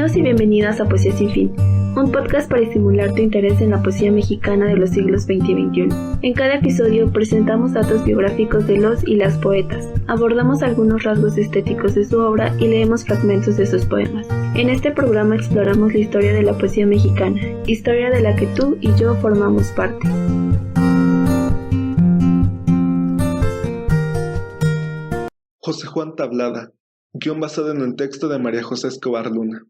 Bienvenidos y bienvenidas a Poesía Sin Fin, un podcast para estimular tu interés en la poesía mexicana de los siglos XX y XXI. En cada episodio presentamos datos biográficos de los y las poetas, abordamos algunos rasgos estéticos de su obra y leemos fragmentos de sus poemas. En este programa exploramos la historia de la poesía mexicana, historia de la que tú y yo formamos parte. José Juan Tablada, guión basado en el texto de María José Escobar Luna.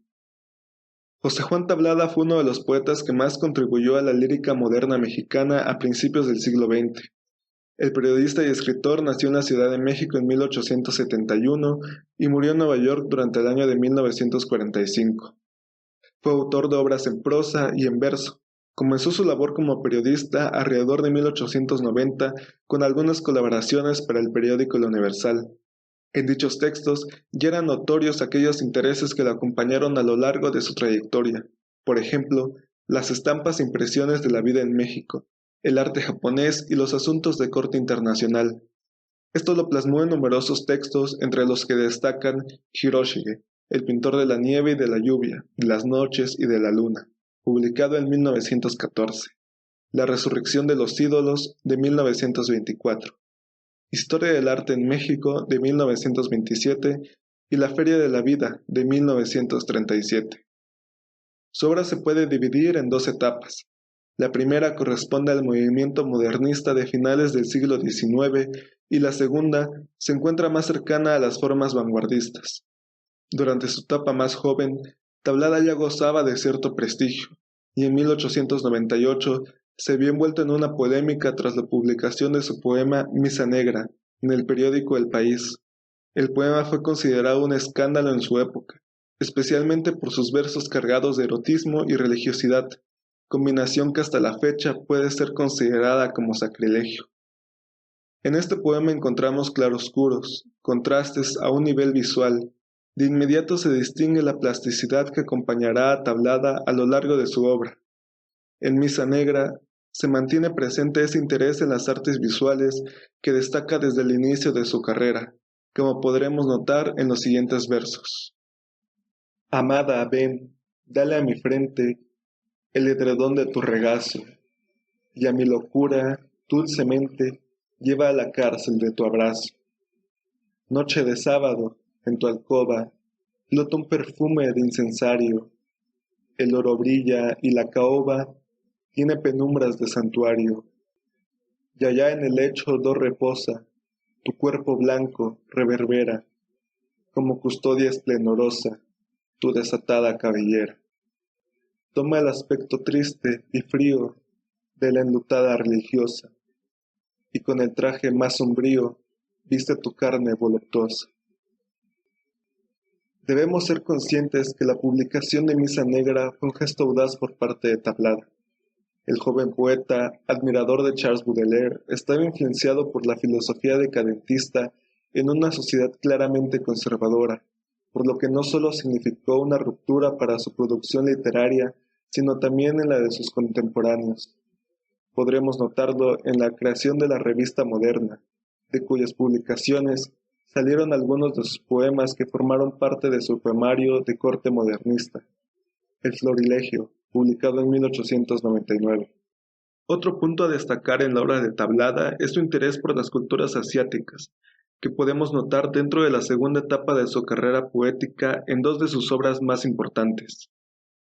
José Juan Tablada fue uno de los poetas que más contribuyó a la lírica moderna mexicana a principios del siglo XX. El periodista y escritor nació en la Ciudad de México en 1871 y murió en Nueva York durante el año de 1945. Fue autor de obras en prosa y en verso. Comenzó su labor como periodista alrededor de 1890 con algunas colaboraciones para el periódico El Universal. En dichos textos ya eran notorios aquellos intereses que lo acompañaron a lo largo de su trayectoria, por ejemplo, las estampas e impresiones de la vida en México, el arte japonés y los asuntos de corte internacional. Esto lo plasmó en numerosos textos, entre los que destacan Hiroshige, el pintor de la nieve y de la lluvia, de las noches y de la luna, publicado en 1914, La resurrección de los ídolos, de 1924, Historia del arte en México, de 1927, y La Feria de la Vida, de 1937. Su obra se puede dividir en dos etapas. La primera corresponde al movimiento modernista de finales del siglo XIX y la segunda se encuentra más cercana a las formas vanguardistas. Durante su etapa más joven, Tablada ya gozaba de cierto prestigio, y en 1898 se vio envuelto en una polémica tras la publicación de su poema Misa Negra en el periódico El País. El poema fue considerado un escándalo en su época, especialmente por sus versos cargados de erotismo y religiosidad, combinación que hasta la fecha puede ser considerada como sacrilegio. En este poema encontramos claroscuros, contrastes a un nivel visual. De inmediato se distingue la plasticidad que acompañará a Tablada a lo largo de su obra. En Misa Negra se mantiene presente ese interés en las artes visuales que destaca desde el inicio de su carrera, como podremos notar en los siguientes versos. Amada, ven, dale a mi frente el edredón de tu regazo, y a mi locura, dulcemente, lleva a la cárcel de tu abrazo. Noche de sábado, en tu alcoba, flota un perfume de incensario, el oro brilla y la caoba tiene penumbras de santuario, y allá en el lecho do reposa, tu cuerpo blanco reverbera, como custodia esplendorosa, tu desatada cabellera. Toma el aspecto triste y frío de la enlutada religiosa, y con el traje más sombrío viste tu carne voluptuosa. Debemos ser conscientes que la publicación de Misa Negra fue un gesto audaz por parte de Tablada. El joven poeta, admirador de Charles Baudelaire, estaba influenciado por la filosofía decadentista en una sociedad claramente conservadora, por lo que no solo significó una ruptura para su producción literaria, sino también en la de sus contemporáneos. Podremos notarlo en la creación de la Revista Moderna, de cuyas publicaciones salieron algunos de sus poemas que formaron parte de su poemario de corte modernista, El Florilegio, publicado en 1899. Otro punto a destacar en la obra de Tablada es su interés por las culturas asiáticas, que podemos notar dentro de la segunda etapa de su carrera poética en dos de sus obras más importantes.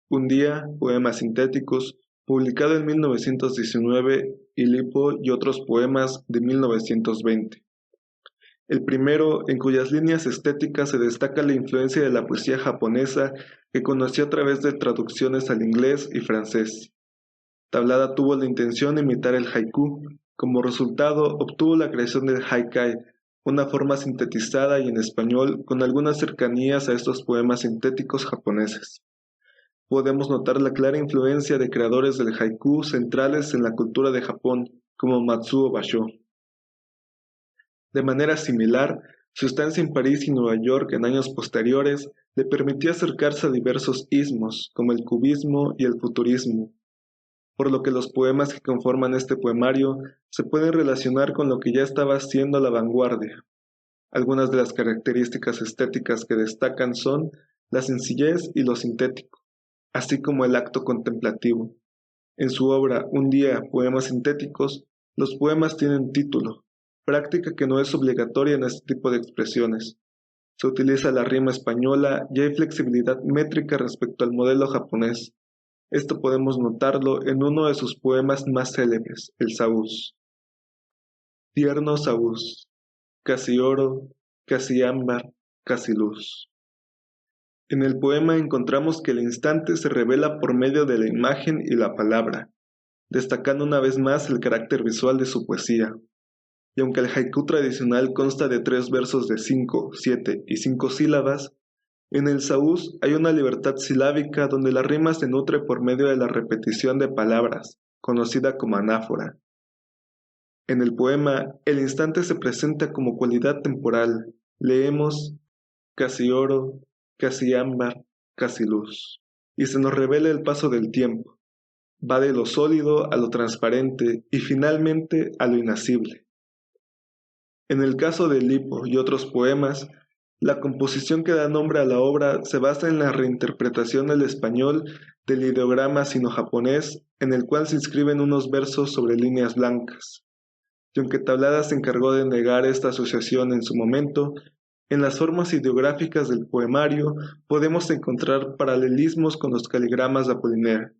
Un día, poemas sintéticos, publicado en 1919, y Lipo y otros poemas de 1920. El primero, en cuyas líneas estéticas se destaca la influencia de la poesía japonesa que conoció a través de traducciones al inglés y francés. Tablada tuvo la intención de imitar el haiku. Como resultado, obtuvo la creación del haikai, una forma sintetizada y en español con algunas cercanías a estos poemas sintéticos japoneses. Podemos notar la clara influencia de creadores del haiku centrales en la cultura de Japón, como Matsuo Bashō. De manera similar, su estancia en París y Nueva York en años posteriores le permitió acercarse a diversos ismos, como el cubismo y el futurismo, por lo que los poemas que conforman este poemario se pueden relacionar con lo que ya estaba haciendo la vanguardia. Algunas de las características estéticas que destacan son la sencillez y lo sintético, así como el acto contemplativo. En su obra Un día, poemas sintéticos, los poemas tienen título, práctica que no es obligatoria en este tipo de expresiones. Se utiliza la rima española y hay flexibilidad métrica respecto al modelo japonés. Esto podemos notarlo en uno de sus poemas más célebres, el Saús. Tierno Saús, casi oro, casi ámbar, casi luz. En el poema encontramos que el instante se revela por medio de la imagen y la palabra, destacando una vez más el carácter visual de su poesía. Y aunque el haiku tradicional consta de 3 versos de 5, 7 y 5 sílabas, en el Saús hay una libertad silábica donde la rima se nutre por medio de la repetición de palabras, conocida como anáfora. En el poema, el instante se presenta como cualidad temporal. Leemos casi oro, casi ámbar, casi luz, y se nos revela el paso del tiempo. Va de lo sólido a lo transparente y finalmente a lo inacible. En el caso de Lipo y otros poemas, la composición que da nombre a la obra se basa en la reinterpretación del español del ideograma sino-japonés, en el cual se inscriben unos versos sobre líneas blancas. Y aunque Tablada se encargó de negar esta asociación en su momento, en las formas ideográficas del poemario podemos encontrar paralelismos con los caligramas de Apollinaire,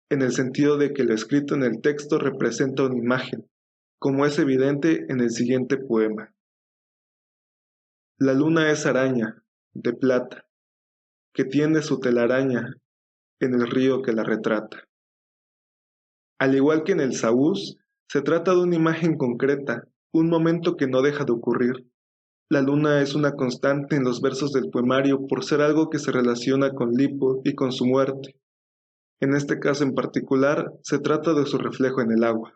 en el sentido de que lo escrito en el texto representa una imagen, como es evidente en el siguiente poema. La luna es araña, de plata, que tiende su telaraña en el río que la retrata. Al igual que en el Saús, se trata de una imagen concreta, un momento que no deja de ocurrir. La luna es una constante en los versos del poemario por ser algo que se relaciona con Lipo y con su muerte. En este caso en particular, se trata de su reflejo en el agua.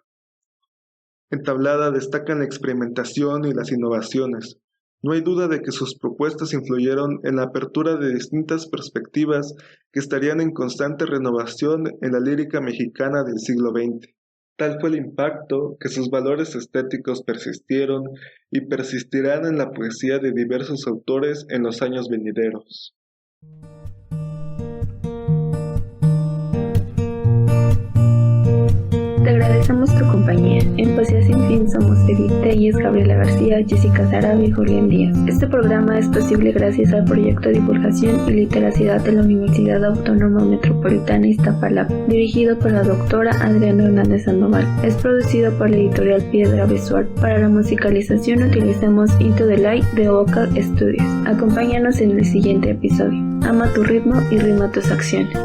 En Tablada destacan la experimentación y las innovaciones. No hay duda de que sus propuestas influyeron en la apertura de distintas perspectivas que estarían en constante renovación en la lírica mexicana del siglo XX. Tal fue el impacto que sus valores estéticos persistieron y persistirán en la poesía de diversos autores en los años venideros. Te agradecemos tu compañía. En Poesía Sin Fin somos Edith Telles, Gabriela García, Jessica Sarabia y Julián Díaz. Este programa es posible gracias al proyecto de divulgación y literacidad de la Universidad Autónoma Metropolitana Iztapalapa, dirigido por la doctora Adriana Hernández Sandoval. Es producido por la editorial Piedra Visual. Para la musicalización utilizamos Into the Light de Vocal Studios. Acompáñanos en el siguiente episodio. Ama tu ritmo y rima tus acciones.